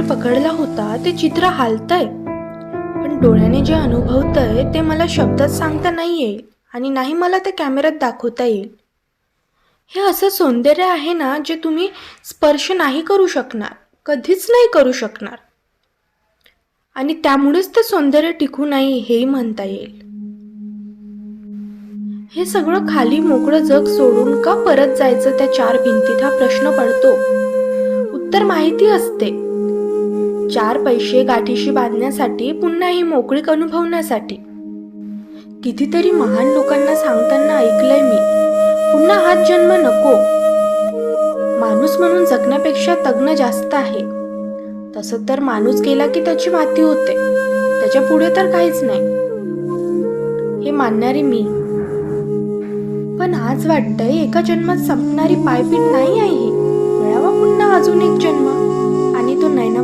पकडला होता ते चित्र हालतंय, पण डोळ्याने जे अनुभवतंय ते मला शब्दात सांगता नाही येईल आणि नाही मला ते कॅमेऱ्यात दाखवता येईल. हे असं सौंदर्य आहे ना, जे तुम्ही स्पर्श नाही करू शकणार, कधीच नाही करू शकणार. आणि त्यामुळेच ते सौंदर्य टिकू नाही हेही म्हणता येईल. हे सगळं खाली मोकळं जग सोडून का परत जायचं त्या चार भिंतीत, हा प्रश्न पडतो. उत्तर माहिती असते. चार पैसे गाठीशी बांधण्यासाठी, पुन्हा ही मोकळीक अनुभवण्यासाठी. कितीतरी महान लोकांना सांगताना ऐकलंय मी, पुन्हा हाच जन्म नको. माणूस म्हणून जगण्यापेक्षा तज्ञ जास्त आहे. तसं तर माणूस गेला की त्याची माती होते, त्याच्या पुढे तर काहीच नाही, हे मानणारी मी. पण आज वाटतंय एका जन्मात संपणारी पायपीट नाही आहे ही. मिळावा पुन्हा अजून एक जन्म.